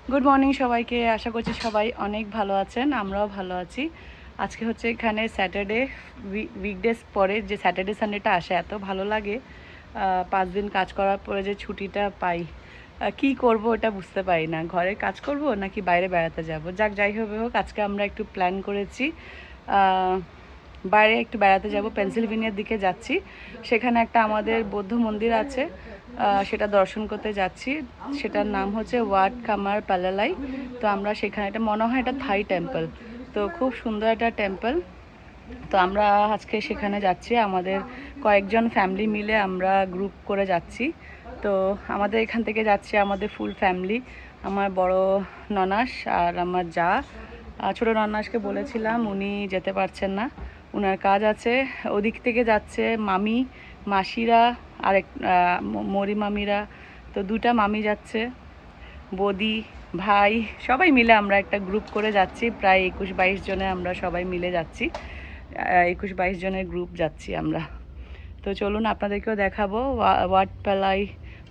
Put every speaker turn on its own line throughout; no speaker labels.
Good morning সবাইকে। আশা করছি সবাই অনেক ভালো আছেন, আমরাও ভালো আছি। আজকে হচ্ছে এখানে স্যাটারডে, উইকডেজ পরে যে স্যাটারডে সানডেটা আসে এত ভালো লাগে। 5 দিন কাজ করার পরে যে ছুটিটা পাই, কি করব ওটা বুঝতে পারি না। ঘরে কাজ করব নাকি বাইরে বেড়াতে যাব। যাই হোক আজকে আমরা একটু প্ল্যান করেছি, বাইরে একটু বেড়াতে যাব। পেনসিলভেনিয়ার দিকে যাচ্ছি। সেখানে একটা আমাদের বৌদ্ধ মন্দির আছে, সেটা দর্শন করতে যাচ্ছি। সেটার নাম হচ্ছে ওয়াট কামার পালালাই। তো আমরা সেখানে, এটা মনে হয় এটা থাই টেম্পল, তো খুব সুন্দর একটা টেম্পল। তো আমরা আজকে সেখানে যাচ্ছি, আমাদের কয়েকজন ফ্যামিলি মিলে আমরা গ্রুপ করে যাচ্ছি। তো আমাদের এখান থেকে যাচ্ছে আমাদের ফুল ফ্যামিলি, আমার বড় ননাস আর আমার যা। ছোটো ননাসকে বলেছিলাম, উনি যেতে পারছেন না, ওনার কাজ আছে। ওদিক থেকে যাচ্ছে মামি, মাসিরা, আরেক মরি মামিরা। তো 2টা মামি যাচ্ছে, বৌদি, ভাই, সবাই মিলে আমরা একটা গ্রুপ করে যাচ্ছি। প্রায় 21-22 জনে আমরা সবাই মিলে যাচ্ছি। 21-22 জনের গ্রুপ যাচ্ছি আমরা। তো চলুন আপনাদেরকেও দেখাবো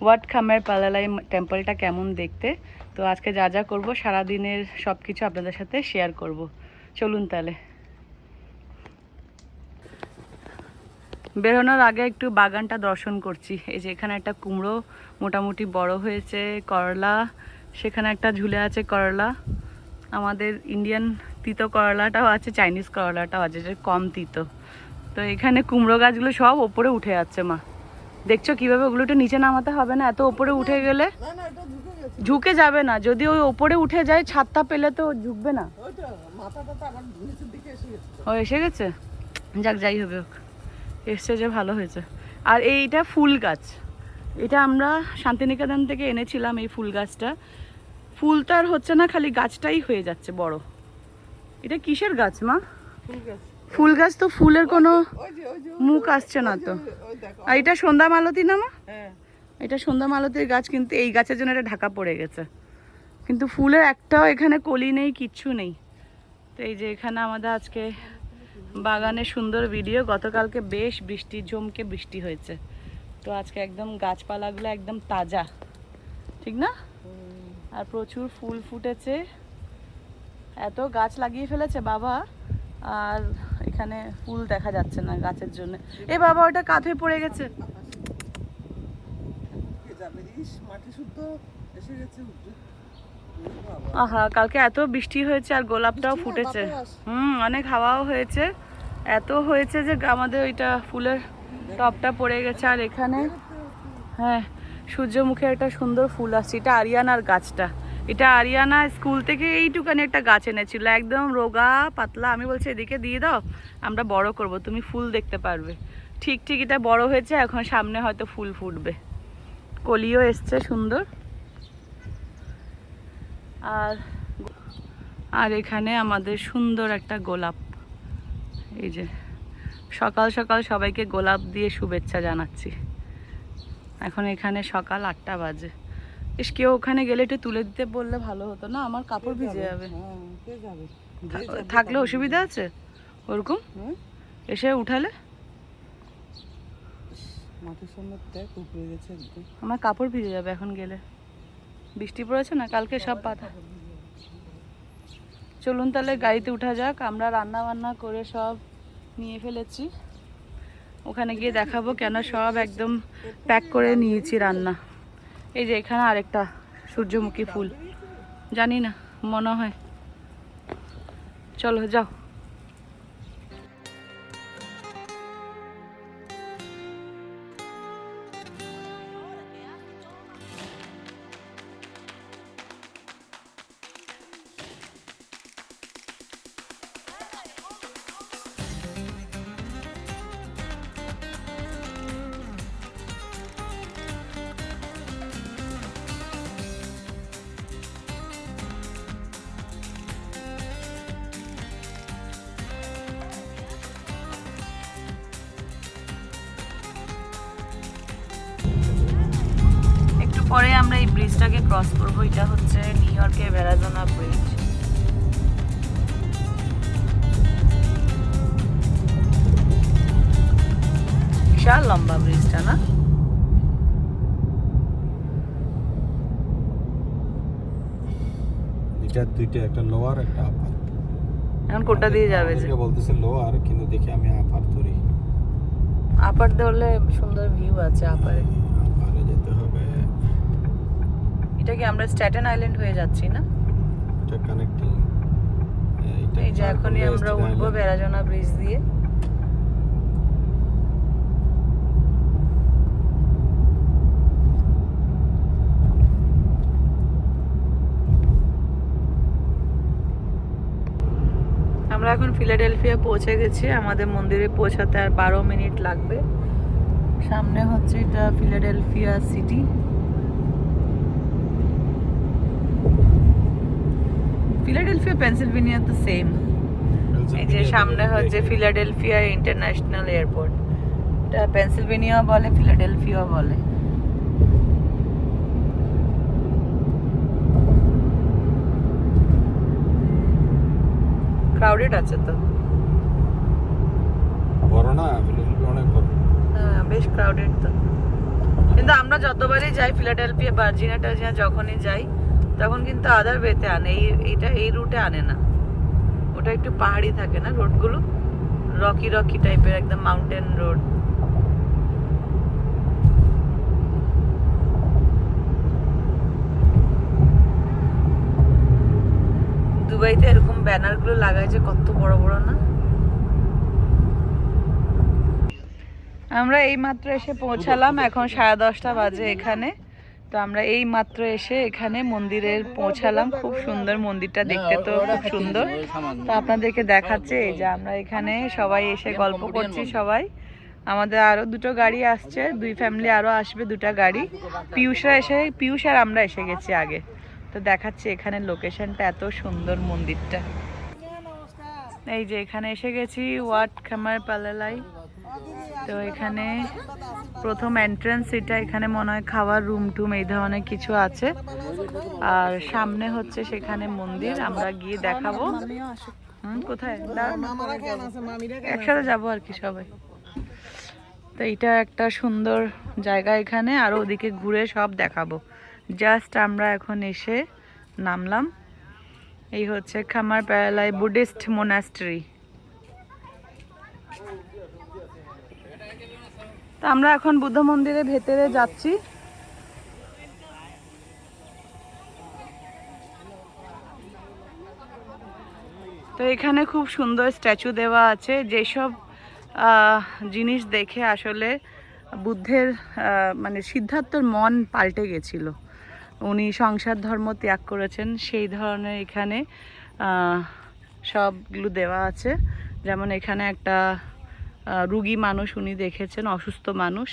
ওয়াট খামের পালালাই টেম্পলটা কেমন দেখতে। তো আজকে যা করব সারাদিনের সব কিছু আপনাদের সাথে শেয়ার করব। চলুন তাহলে। বেরোনোর আগে একটু বাগানটা দর্শন করছি। এই যে এখানে একটা কুমড়ো মোটামুটি বড় হয়েছে, করলা সেখানে একটা ঝুলে আছে করলা। আমাদের ইন্ডিয়ান তিতো করলাটাও আছে, চাইনিজ করলাটাও আছে, যে কম তিতো। তো এখানে কুমড়ো গাছগুলো সব ওপরে উঠে যাচ্ছে। মা দেখছো কিভাবে? ওগুলো একটু নিচে নামাতে হবে না? এত ওপরে উঠে গেলে ঝুঁকে যাবে না। যদি ওই ওপরে উঠে যায়, ছাদটা পেলে তো ঝুঁকবে না। ও এসে গেছে, যাই হবে হোক, এসছে যে ভালো হয়েছে। আর এইটা ফুল গাছ, এটা আমরা শান্তিনিকেতন থেকে এনেছিলাম। এই ফুল গাছটা, ফুল তো আর হচ্ছে না, খালি গাছটাই হয়ে যাচ্ছে বড়। এটা কিসের গাছ মা? ফুল গাছ তো, ফুলের কোনো মুখ আসছে না তো। আর এটা সন্ধ্যা মালতী না মা? এটা সন্ধ্যা মালতীর গাছ, কিন্তু এই গাছের জন্য এটা ঢাকা পড়ে গেছে। কিন্তু ফুলের একটাও এখানে কলি নেই, কিচ্ছু নেই। তো এই যে এখানে আমাদের আজকে বাগানের সুন্দর ভিডিও। গতকালকে বেশ বৃষ্টি, জমকে বৃষ্টি হয়েছে। তো আজকে একদম গাছপালাগুলো একদম তাজা, ঠিক না? আর প্রচুর ফুল ফুটেছে, এত গাছ লাগিয়ে ফেলেছে বাবা, আর এখানে ফুল দেখা যাচ্ছে না গাছের জন্য। এ বাবা, ওটা কাত হয়ে পড়ে গেছে। আহা, কালকে এত বৃষ্টি হয়েছে আর গোলাপটাও ফুটেছে। অনেক হাওয়াও হয়েছে, এত হয়েছে যে আমাদের ওইটা ফুলের টপটা পড়ে গেছে। আর এখানে হ্যাঁ, সূর্যমুখী একটা সুন্দর ফুল আসছে। এটা আরিয়ানার গাছটা। এটা আরিয়ানা স্কুল থেকে এইটুকানি একটা গাছ এনেছিল, একদম রোগা পাতলা। আমি বলছি এদিকে দিয়ে দাও, আমরা বড় করব, তুমি ফুল দেখতে পারবে। ঠিক এটা বড় হয়েছে, এখন সামনে হয়তো ফুল ফুটবে, কলিও এসছে সুন্দর। আর এখানে আমাদের সুন্দর একটা গোলাপ। এই যে সকাল সকাল সবাইকে গোলাপ দিয়ে শুভেচ্ছা জানাচ্ছি। এখন এখানে সকাল 8টা বাজে। বেশ, কেউ ওখানে গেলে একটু তুলে দিতে বললে ভালো হতো না? আমার কাপড় ভিজে যাবে। থাকলে অসুবিধা আছে ওরকম? এসে উঠালে আমার কাপড় ভিজে যাবে এখন গেলে। বৃষ্টি পড়েছে না কালকে, সব পাতা। চলুন তাহলে গাড়িতে উঠা যাক। আমরা রান্না বান্না করে সব নিয়ে ফেলেছি, ওখানে গিয়ে দেখাবো কেন সব একদম প্যাক করে নিয়েছি রান্না। এই যে এখানে আরেকটা সূর্যমুখী ফুল, জানি না, মনে হয়। চলো যাও। পরে আমরা এই ব্রিজটাকে ক্রস করব। এটা হচ্ছে নিউ ইয়র্কের ভেরাজোনা ব্রিজ। বিশাল লম্বা ব্রিজটা না?
এটা দুইটা, একটা লোয়ার একটা আপার।
এখন কোনটা দিয়ে যাবে? যে
বলতেছে লোয়ার, কিন্তু দেখি আমি আপার ধরি।
আপার ধরলে সুন্দর ভিউ আছে আপারে।
আপারে যেতে হবে।
এটা কি আমরা স্ট্যাটেন আইল্যান্ড হয়ে যাচ্ছি না?
এটা কানেক্টিং।
এই যে এখনই আমরা উঠবো বেড়াজোনা ব্রিজ দিয়ে। আমরা এখন ফিলাডেলফিয়া পৌঁছে গেছি। আমাদের মন্দিরে পৌঁছাতে আর 12 মিনিট লাগবে। সামনে হচ্ছে এটা ফিলাডেলফিয়া সিটি। ফিলাডেলফিয়া পেনসিলভেনিয়া তো সেম। এই যে সামনে হচ্ছে ফিলাডেলফিয়া ইন্টারন্যাশনাল এয়ারপোর্ট। এটা পেনসিলভেনিয়া বলে, ফিলাডেলফিয়া বলে। ক্রাউডেড আছে তো,
বড় না? ফিলাডেলফিয়া অনেক বড়।
হ্যাঁ বেশ ক্রাউডেড তো। কিন্তু আমরা যতবারই যাই ফিলাডেলফিয়া, ভার্জিনিয়া যখনই যাই তখন কিন্তু আদার ওয়েতে আনে, এই রুটে আনে না। ওটা একটু পাহাড়ি থাকে না রোডগুলো, রকি রকি টাইপের, একদম মাউন্টেন রোড। দুবাইতে এরকম ব্যানারগুলো লাগায় যে কত বড় বড় না। আমরা এই মাত্র এসে পৌঁছালাম, এখন 10:30 বাজে এখানে। তো আমরা এই মাত্র এসে এখানে মন্দিরে পৌঁছালাম। খুব সুন্দর মন্দিরটা দেখতে, তো খুব সুন্দর। তো আপনাদেরকে দেখাচ্ছে, এই যে আমরা এখানে সবাই এসে গল্প করছি সবাই। আমাদের আরো দুটো গাড়ি আসছে, 2 ফ্যামিলি আরো আসবে, 2টা গাড়ি। পিয়ুষ আর আমরা এসে গেছি আগে। তো দেখাচ্ছে এখানে লোকেশনটা, এত সুন্দর মন্দিরটা। এই যে এখানে এসে গেছি, ওয়াট খামার পালালাই। তো এখানে প্রথম এন্ট্রান্স এটা। এখানে মনে হয় খাওয়ার রুম টুম এই ধরনের কিছু আছে। আর সামনে হচ্ছে সেখানে মন্দির, আমরা গিয়ে দেখাবো। কোথায় একসাথে যাবো আর কি সবাই। তো এটা একটা সুন্দর জায়গা এখানে, আর ওদিকে ঘুরে সব দেখাবো। জাস্ট আমরা এখন এসে নামলাম। এই হচ্ছে খামার পালালাই বুদ্ধিস্ট মোনাস্ট্রি। তো আমরা এখন বুদ্ধ মন্দিরের ভেতরে যাচ্ছি। তো এখানে খুব সুন্দর স্ট্যাচু দেওয়া আছে, যেসব জিনিস দেখে আসলে বুদ্ধের মানে সিদ্ধার্থর মন পাল্টে গেছিল। উনি সংসার ধর্ম ত্যাগ করেছেন, সেই ধরনের এখানে সবগুলো দেওয়া আছে। যেমন এখানে একটা রুগী মানুষ উনি দেখেছেন, অসুস্থ মানুষ।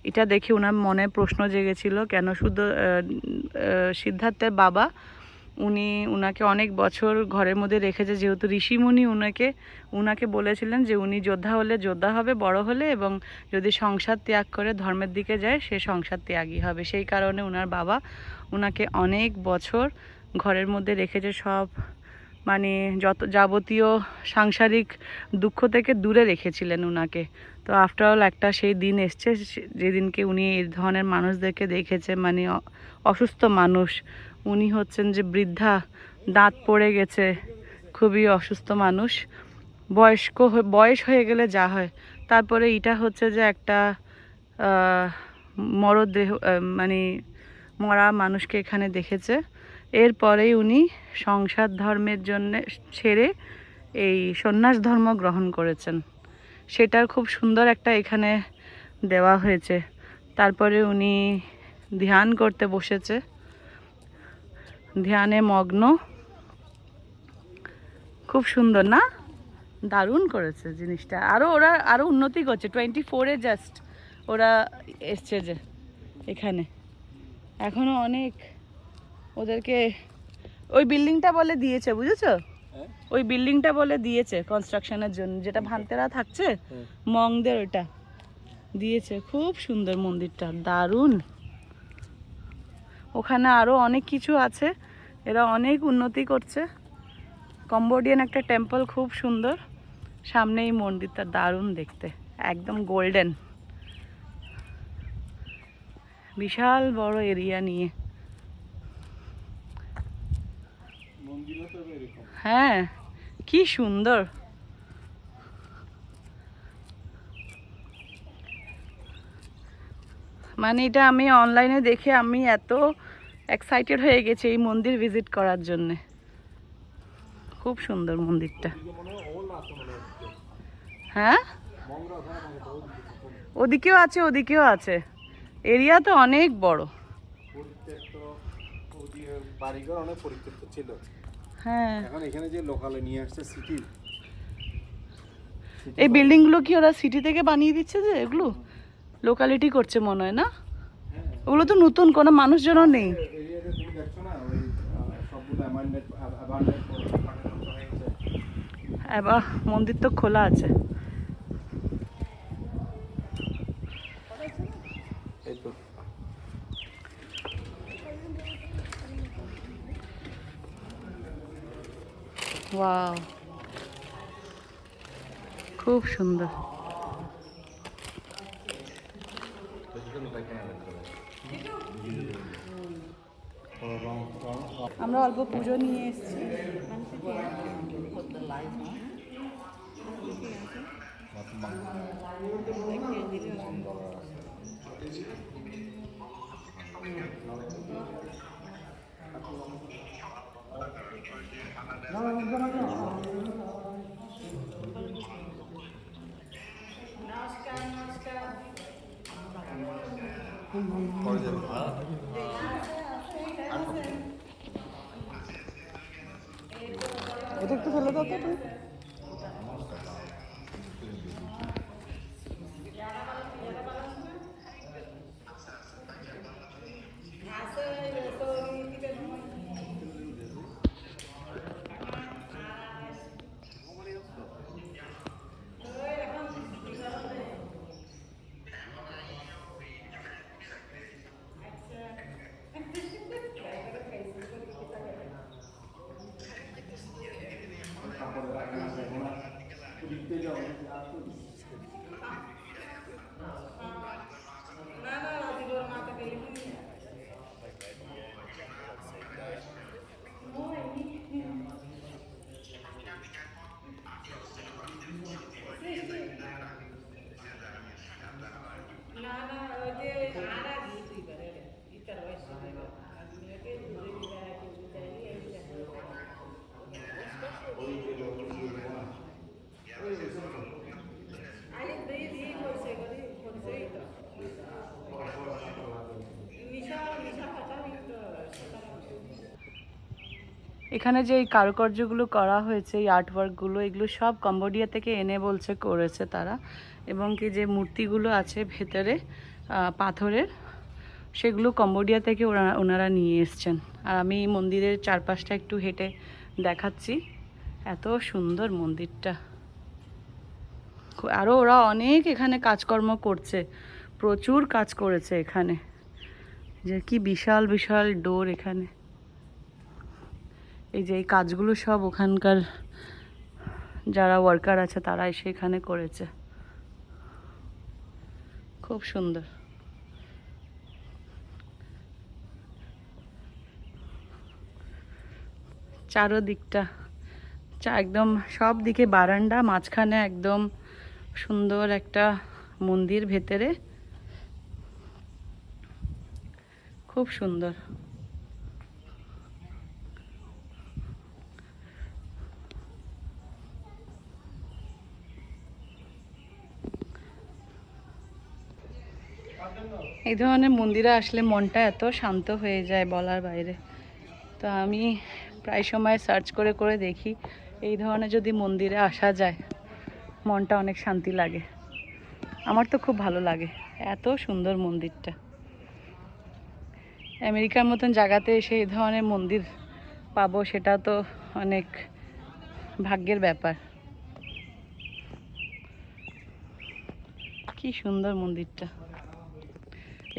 এটা দেখে ওনার মনে প্রশ্ন জেগেছিল, কেন শুধু সিদ্ধার্থের বাবা উনাকে অনেক বছর ঘরের মধ্যে রেখেছে, যেহেতু ঋষিমুনি উনাকে বলেছিলেন যে উনি যোদ্ধা হলে যোদ্ধা হবে বড় হলে, এবং যদি সংসার ত্যাগ করে ধর্মের দিকে যায় সে সংসার ত্যাগী হবে। সেই কারণে উনার বাবা উনাকে অনেক বছর ঘরের মধ্যে রেখেছে, সব মানে যত যাবতীয় সাংসারিক দুঃখ থেকে দূরে রেখেছিলেন উনাকে। তো আফটারঅল একটা সেই দিন এসছে যেদিনকে উনি এই ধরনের মানুষদেরকে দেখেছে, মানে অসুস্থ মানুষ। উনি হচ্ছেন যে বৃদ্ধা, দাঁত পড়ে গেছে, খুবই অসুস্থ মানুষ, বয়স হয়ে গেলে যা হয়। তারপরে এটা হচ্ছে যে একটা মরদেহ, মানে মরা মানুষকে এখানে দেখেছে। এরপরেই উনি সংসার ধর্মের জন্য ছেড়ে এই সন্ন্যাস ধর্ম গ্রহণ করেছেন। সেটার খুব সুন্দর একটা এখানে দেওয়া হয়েছে। তারপরে উনি ধ্যান করতে বসেছে, ধ্যানে মগ্ন। খুব সুন্দর না? দারুণ করেছে জিনিসটা। ওরা আরও উন্নতি করছে। 24-এ জাস্ট ওরা এসছে যে এখানে, এখনও অনেক ওদেরকে ওই বিল্ডিংটা বলে দিয়েছে, বুঝেছো? ওই বিল্ডিংটা বলে দিয়েছে কনস্ট্রাকশনের জন্য, যেটা ভান্তেরা থাকছে মংদের, ওটা দিয়েছে। খুব সুন্দর মন্দিরটা, দারুণ। ওখানে আরও অনেক কিছু আছে, এরা অনেক উন্নতি করছে। কম্বোডিয়ান একটা টেম্পল, খুব সুন্দর। সামনে এই মন্দিরটা দারুণ দেখতে, একদম গোল্ডেন, বিশাল বড় এরিয়া নিয়ে। হ্যাঁ, কি সুন্দর। মানে এটা আমি অনলাইনে দেখে আমি এত এক্সাইটেড হয়ে গেছি এই মন্দির ভিজিট করার জন্য। খুব সুন্দর মন্দিরটা। হ্যাঁ, ওদিকেও আছে, ওদিকেও আছে। এরিয়া তো অনেক বড়।
বাড়িঘর অনেক পরিত্যক্ত ছিল।
হ্যাঁ,
এখন এখানে যে লোকালে নিয়ে আসছে সিটি।
এই বিল্ডিং গুলো কি ওরা সিটি থেকে বানিয়ে দিচ্ছে যে এগুলো লোকালিটি করছে মনে হয় না? ওগুলো তো নতুন, কোনো মানুষজনও নেই।
এরিয়াতে তুমি দেখছো না ওই সবগুলো অ্যাবান্ডেড
এবার মন্দির তো খোলা আছে।
এই তো
ওয়াও, খুব সুন্দর। আমরা অল্প পুজো নিয়ে এসেছি। এটা একটু ফেলে দাও তো তুমি। এখানে যে এই কারুকার্যগুলো করা হয়েছে, এই আর্টওয়ার্কগুলো, এগুলো সব কম্বোডিয়া থেকে এনে বলছে করেছে তারা। এবং কি যে মূর্তিগুলো আছে ভেতরে পাথরের, সেগুলো কম্বোডিয়া থেকে ওনারা নিয়ে এসছেন। আর আমি এই মন্দিরের চারপাশটা একটু হেঁটে দেখাচ্ছি। এত সুন্দর মন্দিরটা। আরও ওরা অনেক এখানে কাজকর্ম করছে, প্রচুর কাজ করেছে এখানে। যে কি বিশাল বিশাল ডোর এখানে। এই যে এই কাজগুলো সব ওখানকার যারা ওয়ার্কার আছে তারা এসে এখানে করেছে। খুব সুন্দর। চারোদিকটা একদম সব দিকে বারান্দা, মাঝখানে একদম সুন্দর একটা মন্দির ভেতরে। খুব সুন্দর। এই ধরনের মন্দিরে আসলে মনটা এত শান্ত হয়ে যায় বলার বাইরে। তো আমি প্রায় সময় সার্চ করে করে দেখি এই ধরনের যদি মন্দিরে আসা যায় মনটা অনেক শান্তি লাগে। আমার তো খুব ভালো লাগে। এত সুন্দর মন্দিরটা। আমেরিকার মতন জায়গাতে এসে এই ধরনের মন্দির পাবো, সেটা তো অনেক ভাগ্যের ব্যাপার। কি সুন্দর মন্দিরটা।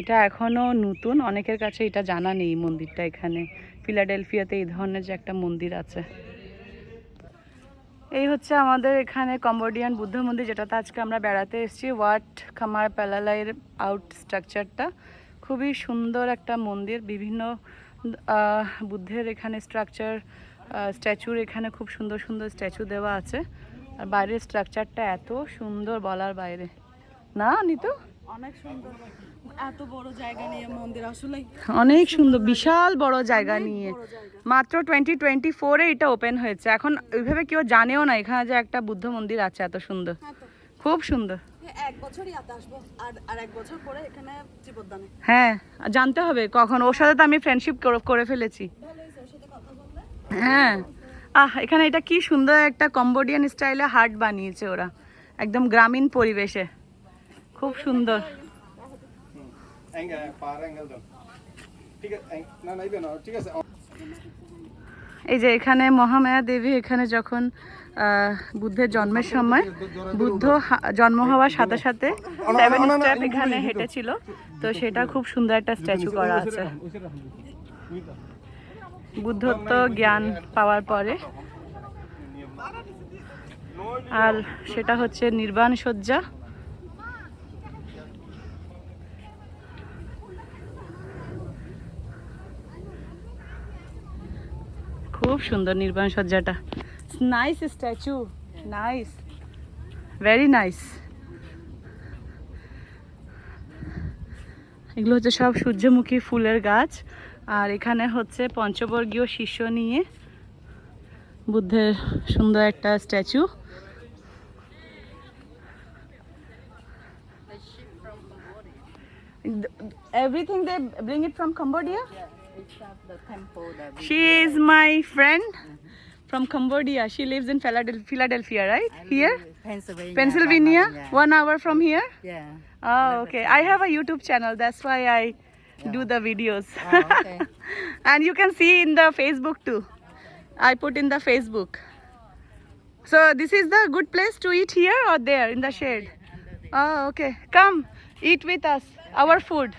এটা এখনও নতুন, অনেকের কাছে এটা জানা নেই মন্দিরটা। এখানে ফিলাডেলফিয়াতে এই ধরনের যে একটা মন্দির আছে। এই হচ্ছে আমাদের এখানে কম্বোডিয়ান বুদ্ধ মন্দির, যেটাতে আজকে আমরা বেড়াতে এসেছি। ওয়াট খামার প্যালালাইয়ের আউট স্ট্রাকচারটা খুবই সুন্দর একটা মন্দির। বিভিন্ন বুদ্ধের এখানে স্ট্রাকচার স্ট্যাচুর এখানে খুব সুন্দর সুন্দর স্ট্যাচু দেওয়া আছে। আর বাইরের স্ট্রাকচারটা এত সুন্দর বলার বাইরে, না নিতু?
অনেক সুন্দর, এত বড় জায়গা নিয়ে মন্দির আসলে
অনেক সুন্দর, বিশাল বড় জায়গা নিয়ে। মাত্র 2024-এ এটা ওপেন হয়েছে। এখন ওইভাবে কেউ জানেও না এখানে যে একটা বুদ্ধ মন্দির আছে এত সুন্দর, খুব সুন্দর।
এক বছরই আতে আসবো, আর এক বছর পরে এখানে জীবদানে।
হ্যাঁ, জানতে হবে কখন। ওর সাথে তো আমি ফ্রেন্ডশিপ করে ফেলেছি।
ভালো হয়েছে ওর সাথে কথা বললে।
হ্যাঁ, এখানে এটা কি সুন্দর একটা কম্বোডিয়ান স্টাইলে হাট বানিয়েছে ওরা, একদম গ্রামীণ পরিবেশে, খুব সুন্দর।
পার অ্যাঙ্গেল দাও, ঠিক আছে? না না ইবে না, ঠিক আছে।
এই যে এখানে মহামায়া দেবী এখানে যখন বুদ্ধের জন্মের সময়, বুদ্ধ জন্ম হওয়ার সাথে সাথে 7 স্টেপ এখানে হেঁটেছিল, তো সেটা খুব সুন্দর একটা স্ট্যাচু করা আছে। বুদ্ধত্ব জ্ঞান পাওয়ার পরে, আর সেটা হচ্ছে নির্বাণ শয্যা। খুব সুন্দর নির্বাণ সজ্জাটা। Nice statue, nice, very nice. এগুলো হচ্ছে সব সূর্যমুখী ফুলের গাছ। আর এখানে হচ্ছে পঞ্চবর্গীয় শিষ্য নিয়ে বুদ্ধের সুন্দর একটা statue. Everything they bring it from Cambodia? She is my friend from Cambodia. She lives in Philadelphia, right? Here? Pennsylvania? 1 hour from here?
Yeah.
Oh, okay. I have a YouTube channel. That's why I do the videos.
Oh, okay.
And you can see in the Facebook too. I put in the Facebook. So this is the good place to eat here or there in the shade? Oh, okay. Come, eat with us. Our food.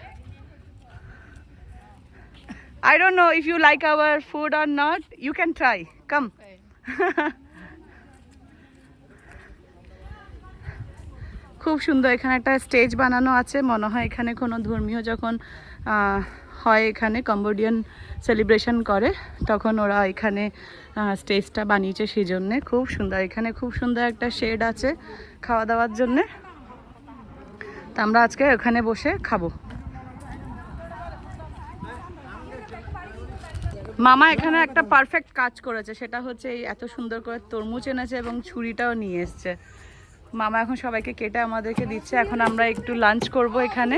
I don't know if you like our food or not. You can try. Come. খুব সুন্দর। এখানে একটা stage বানানো আছে, মনে হয় এখানে কোনো ধর্মীয় যখন হয়, এখানে কম্বোডিয়ান সেলিব্রেশন করে, তখন ওরা এখানে স্টেজটা বানিয়েছে, সেই জন্যে খুব সুন্দর। এখানে খুব সুন্দর একটা শেড আছে খাওয়া দাওয়ার জন্যে। তো আমরা আজকে ওখানে বসে খাবো। মামা এখানে একটা পারফেক্ট কাজ করেছে, সেটা হচ্ছে এই এত সুন্দর করে তরমুজ এনেছে এবং ছুরিটাও নিয়ে এসছে। মামা এখন সবাইকে কেটে আমাদেরকে দিচ্ছে। এখন আমরা একটু লাঞ্চ করব এখানে।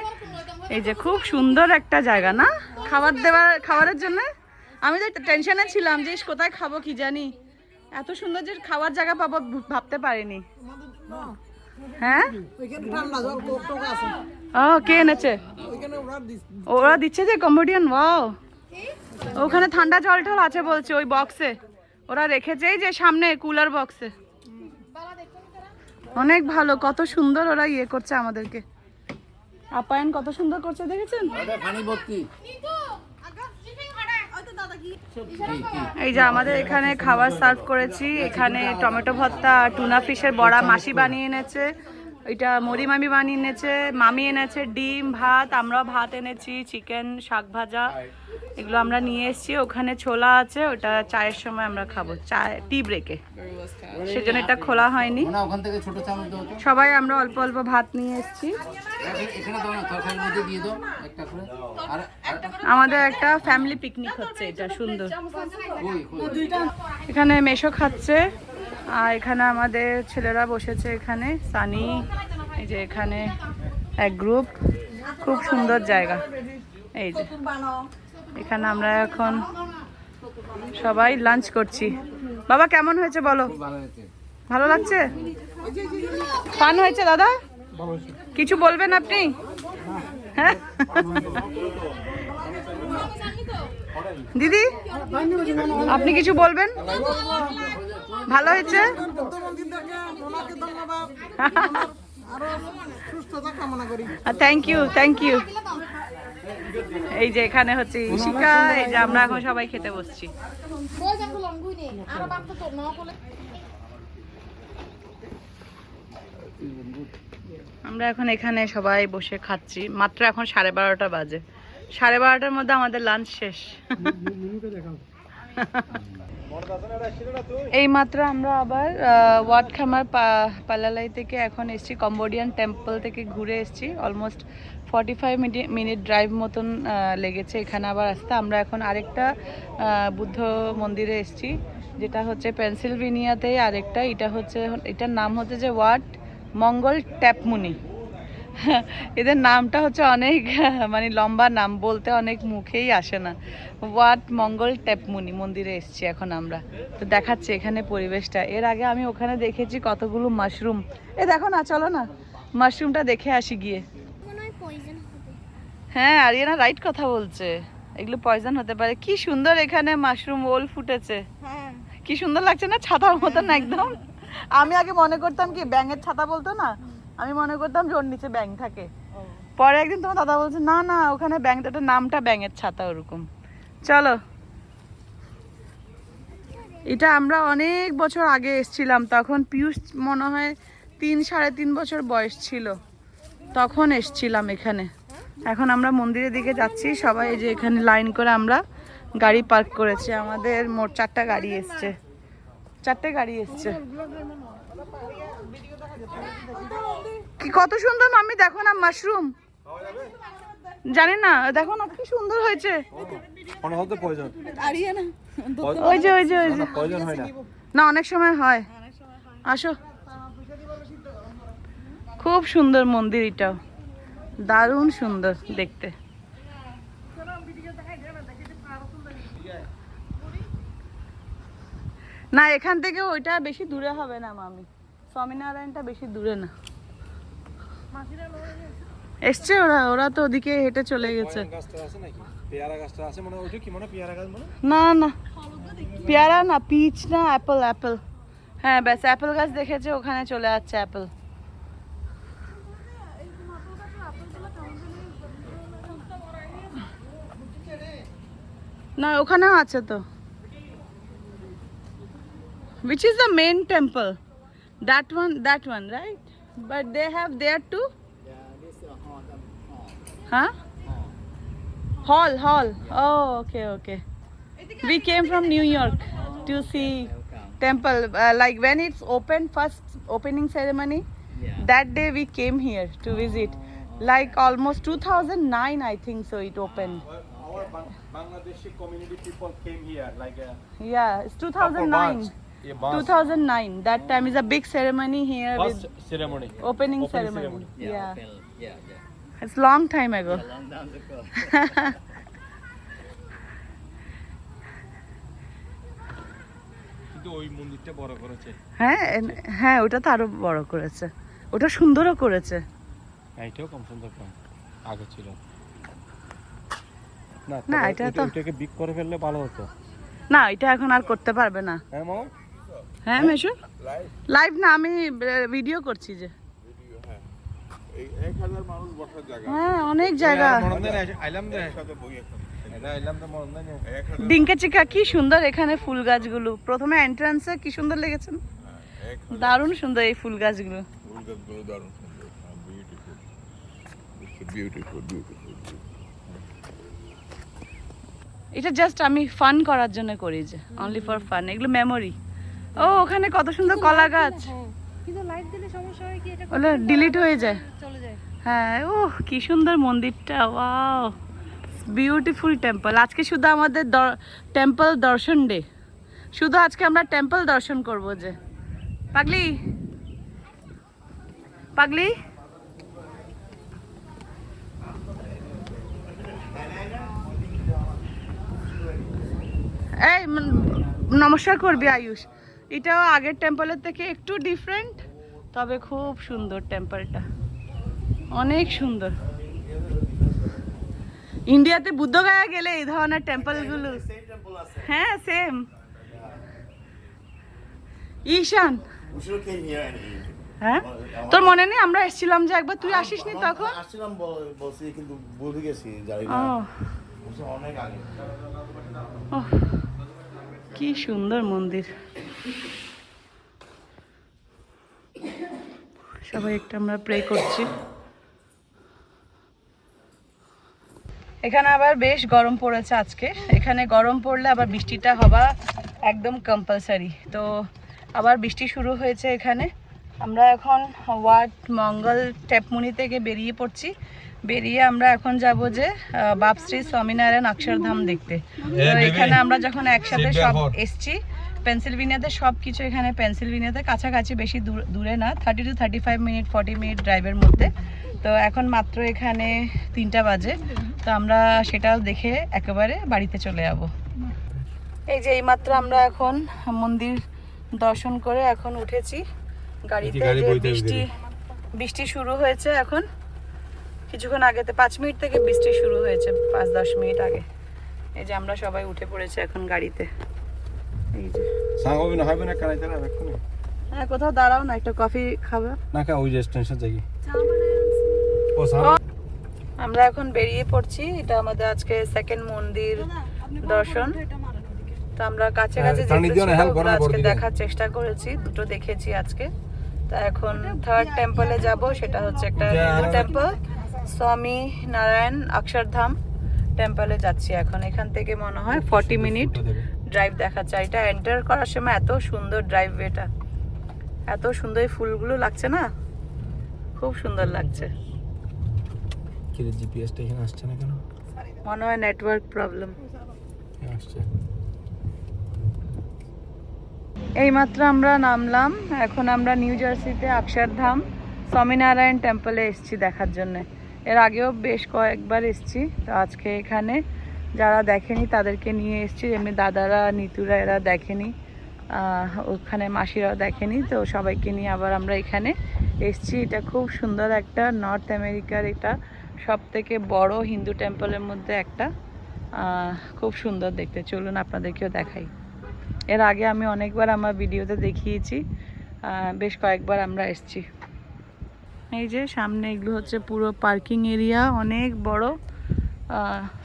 এই যে খুব সুন্দর একটা জায়গা না খাবারের জন্য। আমি তো টেনশনে ছিলাম যে কোথায় খাবো কি জানি, এত সুন্দর যে খাওয়ার জায়গা পাবো ভাবতে পারিনি। হ্যাঁ, ও কে এনেছে? ওরা দিচ্ছে যে কম্বোডিয়ান। ওয়াও, ওখানে ঠান্ডা জল টল আছে বলছে ওই বক্সে ওরা রেখেছে, এই যে সামনে কুলার বক্সে। অনেক ভালো, কত সুন্দর ওরা ইয়ে করছে আমাদেরকে, আপ্যায়ন কত সুন্দর করছে, দেখেছেন? এই যে আমাদের এখানে খাবার সার্ভ করেছি। এখানে টমেটো ভর্তা, টুনা ফিশের বড়া মাসি বানিয়ে এনেছে, এটা মরি মামি বানিয়ে এনেছে, মামি এনেছে ডিম, ভাত, আমরাও ভাত এনেছি, চিকেন, শাক ভাজা, এগুলো আমরা নিয়ে এসেছি। ওখানে ছোলা আছে, ওটা চায়ের সময় আমরা খাবো, টি ব্রেকে, সেজন্য এটা খোলা হয়নি। সবাই আমরা অল্প অল্প ভাত নিয়ে এসেছি। আমাদের একটা ফ্যামিলি পিকনিক হচ্ছে, এটা সুন্দর। এখানে মেশো খাচ্ছে, আর এখানে আমাদের ছেলেরা বসেছে, এখানে সানি, এই যে এখানে এক গ্রুপ, খুব সুন্দর জায়গা। এই যে এখানে আমরা এখন সবাই লাঞ্চ করছি। বাবা কেমন হয়েছে বলো? ভালো লাগছে? ফান হয়েছে দাদা? কিছু বলবেন আপনি? হ্যাঁ দিদি, আপনি কিছু বলবেন? ভালো হয়েছে? Thank you, thank you. এই যে এখানে হচ্ছে ইশিকা, এই যে আমরা এখন সবাই খেতে বসছি। আমরা এখন এখানে সবাই বসে খাচ্ছি। মাত্র এখন 12:30 বাজে, 12:30টার মধ্যে আমাদের লাঞ্চ শেষ। এইমাত্র আমরা আবার ওয়াট খামার পালালাই থেকে এখন এসেছি, কম্বোডিয়ান টেম্পল থেকে ঘুরে এসেছি। অলমোস্ট 45 মিনিট ড্রাইভ মতন লেগেছে এখানে আবার আসতে। আমরা এখন আরেকটা বুদ্ধ মন্দিরে এসেছি, যেটা হচ্ছে পেনসিলভেনিয়াতেই আরেকটা। এটার নাম হচ্ছে যে ওয়াট মঙ্গল ট্যাপমুনি। এদের নামটা হচ্ছে অনেক মানে লম্বা নাম, বলতে অনেক মুখেই আসে না। ওয়াট মঙ্গল ট্যাপমুনি মন্দিরে এসেছি এখন আমরা। তো দেখাচ্ছি এখানে পরিবেশটা। এর আগে আমি ওখানে দেখেছি কতগুলো মাশরুম। দেখো না, চলো না মাশরুমটা দেখে আসি গিয়ে। হ্যাঁ, আরিয়ানা রাইট কথা বলছে, এগুলো পয়জন হতে পারে। কি সুন্দর এখানে মাশরুম ওল ফুটেছে, কি সুন্দর লাগছে না, ছাতার মতন একদম। আমি আগে মনে করতাম কি ব্যাঙের ছাতা বলতো না, আমি মনে করতাম যে ওর নিচে ব্যাঙ থাকে। পরে একদিন তোমার দাদা বলছে না না ওখানে ব্যাঙটার নামটা ব্যাঙের ছাতা, ওরকম। চলো, এটা আমরা অনেক বছর আগে এসেছিলাম, তখন পিয়ুষ মনে হয় 3-3.5 বছর বয়স ছিল, তখন এসেছিলাম এখানে। এখন আমরা মন্দিরের দিকে যাচ্ছি সবাই। এই যে এখানে লাইন করে আমরা গাড়ি পার্ক করেছি, আমাদের মোট 4টা গাড়ি এসছে, 4টে গাড়ি এসছে। কি কত সুন্দর মাম্মি, দেখো না মাশরুম, জানি না, দেখো না কি সুন্দর হয়েছে। ওই যে না, অনেক সময় হয়। আসো, খুব সুন্দর মন্দির, এটাও দারুণ সুন্দর দেখতে। না, এখান থেকে ওইটা বেশি দূরে হবে না মামি, স্বামীনারায়ণটা বেশি দূরে না। এসছে ওরা তো ওদিকে হেঁটে চলে গেছে। না না, পেয়ারা না, পিচ না, অ্যাপেল। হ্যাঁ ব্যাস, অ্যাপেল গাছ দেখেছে, ওখানে চলে যাচ্ছে অ্যাপেল। না, ওখানেও আছে তো। Which is the main temple? That one, right? But they have there too? Huh? Hall. Oh, okay. We came from New York to see temple. Like when it's open, first opening ceremony, that day we came here to visit. Like almost 2009, I think so it opened.
Our Bangladeshi community people came here like
Yeah, it's 2009. 2009. That time is a big ceremony here with
ceremony.
opening ceremony. Yeah.
Yeah.
It's long time ago.
A long time ago.
কিন্তু ওই মন্দিরটা বড় করেছে।
হ্যাঁ ওটা তো আরো বড় করেছে, ওটা সুন্দরও করেছে।
এটাও কম সুন্দর কম আগে ছিল
না, এটা তো
এটাকে বিক করে ফেললে ভালো হতো।
না, এটা এখন আর করতে পারবে না।
হ্যাঁ মামা,
হ্যাঁ মেশো, লাইভ না, আমি ভিডিও করছি যে।
এই 1000 মানুষ বসার জায়গা।
হ্যাঁ, অনেক জায়গা। ডিঙ্কা চিকা কি সুন্দর এখানে ফুল গাছগুলো। প্রথমে এন্ট্রান্সে কি সুন্দর লেগেছে না? দারুণ সুন্দর এই ফুল গাছগুলো।
ফুলগাছগুলো দারুণ সুন্দর, বিউটিফুল।
এটা জাস্ট আমি ফান করার জন্য করি, যে অনলি ফর ফান। এগুলো মেমোরি। ও ওখানে কত সুন্দর কলা গাছ,
কিন্তু লাইট দিলে সমস্যা হয় কি, এটা
ওটা ডিলিট হয়ে যায়।
চলে যায়।
হ্যাঁ, ও কি সুন্দর মন্দিরটা, ওয়াও, বিউটিফুল টেম্পল। আজকে শুধু আমাদের টেম্পল দর্শন ডে, শুধু আজকে আমরা টেম্পল দর্শন করব। যে পাগলি এই নমস্কার করবি আয়ুষ। এটাও আগের টেম্পলের থেকে একটু ডিফারেন্ট, তবে খুব সুন্দর টেম্পলটা, অনেক সুন্দর। ইন্ডিয়াতে বুদ্ধগয়া গেলে এই ধরনের টেম্পলগুলো, হ্যাঁ সেম। ঈশান, হ্যাঁ তোর মনে নেই আমরা এসেছিলাম যে একবার, তুই আসিসনি তখন?
আসছিলাম বলছি কিন্তু ভুলে গেছি, জানি না, অনেক আগে।
কি সুন্দর মন্দির। সবাই একটু আমরা প্রে করছি। এখানে আবার বেশ গরম পড়েছে আজকে। এখানে গরম পড়লে আবার বৃষ্টিটা একদম কম্পালসারি। তো আবার বৃষ্টি শুরু হয়েছে এখানে। আমরা এখন ওয়াট মঙ্গল টেপমুনি থেকে বেরিয়ে পড়ছি। বেরিয়ে আমরা এখন যাব যে বাপশ্রী স্বামীনারায়ণ অক্ষরধাম দেখতে। তো এখানে আমরা যখন একসাথে সব এসছি, পেনসিলভেনিয়াতে সব কিছু, এখানে পেনসিলভেনিয়াতে কাছাকাছি, বেশি দূরে না, 30 to 35 মিনিট 40 মিনিট ড্রাইভের মধ্যে। তো এখন মাত্র এখানে 3টা বাজে। তো আমরা সেটাও দেখে একেবারে বাড়িতে চলে যাব। এই যে এইমাত্র আমরা এখন মন্দির দর্শন করে এখন উঠেছি গাড়িতে। বৃষ্টি শুরু হয়েছে এখন কিছুক্ষণ আগেতে, 5 মিনিট থেকে বৃষ্টি শুরু হয়েছে, 5-10 মিনিট আগে। এই যে আমরা সবাই উঠে পড়েছি এখন গাড়িতে। এই যে
সাংগবি না হবে না কানাইতে না এক্ষুনি
হ্যাঁ, কোথাও দাঁড়াও না, একটা কফি খাবে
না কা ওই যে স্টেশন যাই ও
আমরা এখন বেরিয়ে পড়ছি। এটা আমাদের আজকে সেকেন্ড মন্দির দর্শন। তো আমরা কাছে কাছে আজকে দেখার চেষ্টা করেছি, দুটো দেখেছি আজকে। তো এখন থার্ড টেম্পলে যাব, সেটা হচ্ছে একটা হিন্দু টেম্পল, স্বামী নারায়ণ অক্ষরধাম টেম্পলে যাচ্ছি এখন। এখান থেকে মনে হয় 40 মিনিট ড্রাইভ দেখাচ্ছে। এটা এন্টার করার সময় এত সুন্দর ড্রাইভ, এটা এত সুন্দর, ফুলগুলো লাগছে না, খুব সুন্দর লাগছে।
কি রে জিপিএসটা এখানে আসছে না কেন?
মনে হয় নেটওয়ার্ক প্রবলেম।
আসছে।
এইমাত্র আমরা নামলাম, এখন আমরা নিউ জার্সিতে অক্ষরধাম স্বামীনারায়ণ টেম্পলে এসেছি দেখার জন্য। এর আগেও বেশ কয়েকবার এসেছি। তো আজকে এখানে যারা দেখেনি তাদেরকে নিয়ে এসেছি, এমনি দাদারা নিতুরা এরা দেখেনি, ওখানে মাসিরাও দেখেনি, তো সবাইকে নিয়ে আবার আমরা এখানে এসেছি। এটা খুব সুন্দর একটা নর্থ আমেরিকার, এটা সব থেকে বড় হিন্দু টেম্পলের মধ্যে একটা, খুব সুন্দর দেখতে। চলুন আপনাদেরকেও দেখাই। এর আগে আমি অনেকবার আমার ভিডিওতে দেখিয়েছি, বেশ কয়েকবার আমরা এসেছি। এই যে সামনে এগুলো হচ্ছে পুরো পার্কিং এরিয়া, অনেক বড়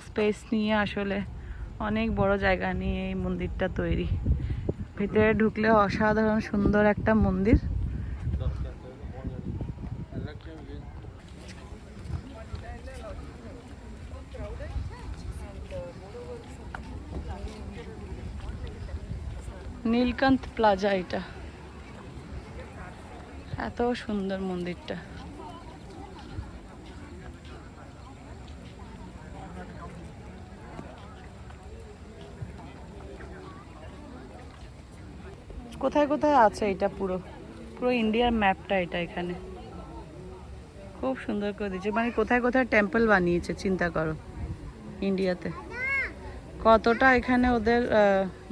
স্পেস নিয়ে, আসলে অনেক বড় জায়গা নিয়ে এই মন্দিরটা তৈরি। ভিতরে ঢুকলে অসাধারণ সুন্দর একটা মন্দির। নীলকান্ত প্লাজা, এটা এত সুন্দর মন্দিরটা। কোথায় কোথায় আছে এটা, পুরো পুরো ইন্ডিয়ার ম্যাপটা এটা এখানে খুব সুন্দর করে দিয়েছে। মানে কোথায় কোথায় টেম্পল বানিয়েছে চিন্তা করো, ইন্ডিয়াতে কতটা এখানে ওদের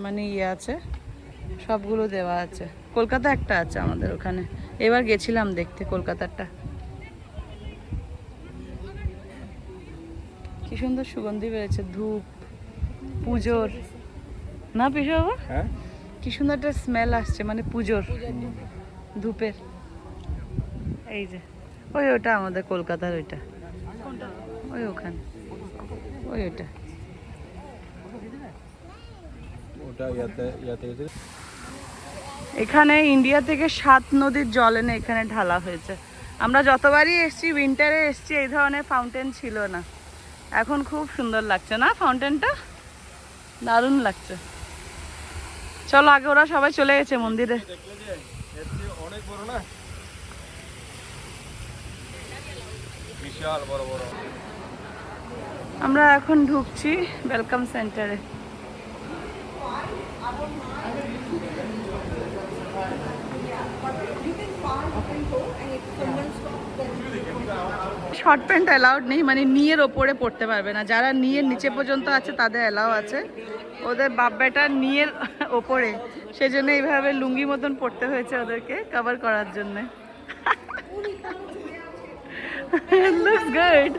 মানে ইয়ে আছে, সবগুলো দেওয়া আছে। কলকাতা একটা আছে আমাদের ওখানে, এবার গেছিলাম দেখতে কলকাতারটা। কি সুন্দর সুগন্ধি বেড়েছে, ধূপ পুজোর না পিসু বাবা,
হ্যাঁ
কি সুন্দর একটা স্মেল আসছে, মানে পুজোর ধূপের। এই যে ওই ওটা আমাদের কলকাতার, ওইটা ওই ওখানে, ওই ওটা
ওটা ইয়াতে গেছে।
এখানে ইন্ডিয়া থেকে 7 নদীর জল এনে এখানে ঢালা হয়েছে। আমরা যতবারই এসছি, উইন্টারে এসছি, এই ধরনের ফাউন্টেন ছিল না। এখন খুব সুন্দর লাগছে না ফাউন্টেনটা, দারুণ লাগছে। চলো আগে, ওরা সবাই চলে গেছে মন্দিরে।
অনেক বড় না, বিশাল বড় বড়।
আমরা এখন ঢুকছি ওয়েলকাম সেন্টারে। শর্ট প্যান্ট অ্যালাউড নেই, মানে নিয়ের ওপরে পড়তে পারবে না। যারা নিয়ের নিচে পর্যন্ত আছে তাদের অ্যালাউ আছে, ওদের বাপ বেটার নিয়ের ওপরে, সেজন্য এইভাবে লুঙ্গি মতন পড়তে হয়েছে ওদেরকে কভার করার জন্য। Looks good.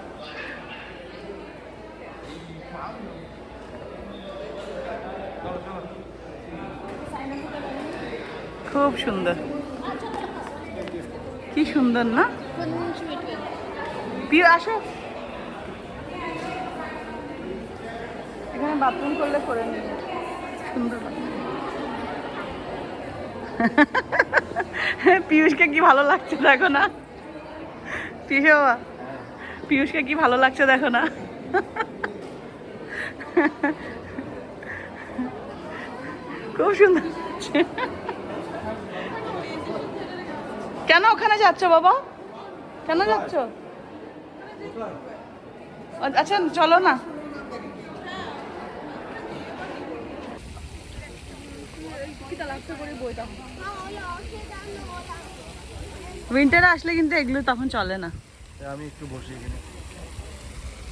খুব সুন্দর, কি সুন্দর না? পিউ আসো, এখানে বাথরুম করলে করে নিয়ে সুন্দর। পিয়ুষকে কি ভালো লাগছে দেখো না, পিয়ুষ বাবা, পিয়ুষকে কি ভালো লাগছে দেখো না। খুব সুন্দর লাগছে। কেন ওখানে যাচ্ছ বাবা, কেন যাচ্ছ? আচ্ছা চলো না। উইন্টারে আসলে কিন্তু এগুলো তখন চলে না।
আমি একটু বসে এখানে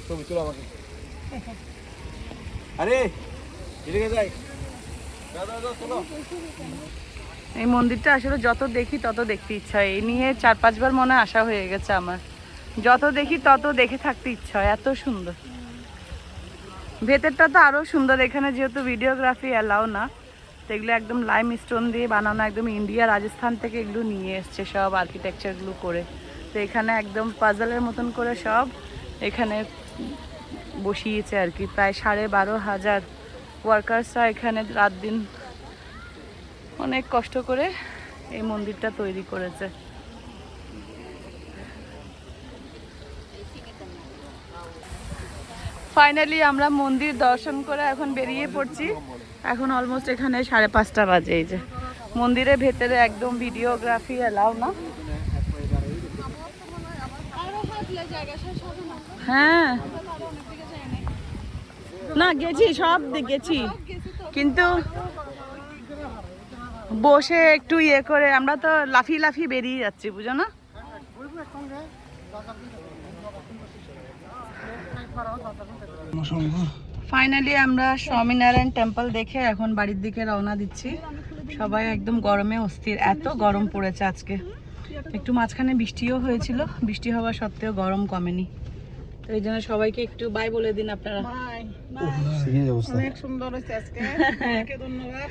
ছবি তোলা আমাকে। আরে এদিকে যাই, দাদা দাদা চলো।
এই মন্দিরটা আসলে যত দেখি তত দেখতে ইচ্ছা হয়। এই নিয়ে 4-5 বার মনে হয় আসা হয়ে গেছে আমার। যত দেখি তত দেখে থাকতে ইচ্ছা হয়, এত সুন্দর। ভেতরটা তো আরো সুন্দর। এখানে যেহেতু ভিডিওগ্রাফি অ্যালাউ না, তো এগুলো একদম লাইম স্টোন দিয়ে বানানো, একদম ইন্ডিয়া রাজস্থান থেকে এগুলো নিয়ে এসছে সব আর্কিটেকচারগুলো করে। তো এখানে একদম পাজলের মতন করে সব এখানে বসিয়েছে আর কি। প্রায় 12,500 ওয়ার্কার্সরা এখানে রাত দিন অনেক কষ্ট করে এই মন্দিরটা তৈরি করেছে। ফাইনালি আমরা মন্দির দর্শন করে এখন বেরিয়ে পড়ছি। এখন অলমোস্ট এখানে 5:30 বাজে। এই যে মন্দিরের ভেতরে একদম ভিডিওগ্রাফি অ্যালাউ না। হ্যাঁ না গেছি, সব গেছি, কিন্তু বসে একটু ইয়ে করে আমরা তো লাফিয়ে লাফিয়ে বেরিয়ে যাচ্ছি, বুঝো না? ফাইনালি আমরা স্বামীনারায়ণ টেম্পল দেখে এখন বাড়ির দিকে রওনা দিচ্ছি। সবাই একদম গরমে অস্থির, এত গরম পড়েছে আজকে। একটু মাঝখানে বৃষ্টিও হয়েছিল, বৃষ্টি হওয়া সত্ত্বেও গরম কমেনি। তো এই জন্য সবাইকে একটু বাই বলে দিন আপনারা।
অনেক সুন্দর হয়েছে আজকে, অনেকে ধন্যবাদ।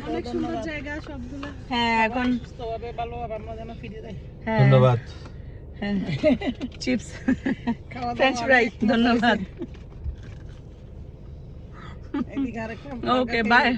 অনেক সুন্দর জায়গা সবগুলো।
হ্যাঁ এখন
তবে ভালো হবে, আমরা যেন ফিরে যাই।
হ্যাঁ
ধন্যবাদ।
চিপস, ফ্রেঞ্চ ফ্রাই, ধন্যবাদ।
এদিকে আরেকটা
ওকে বাই।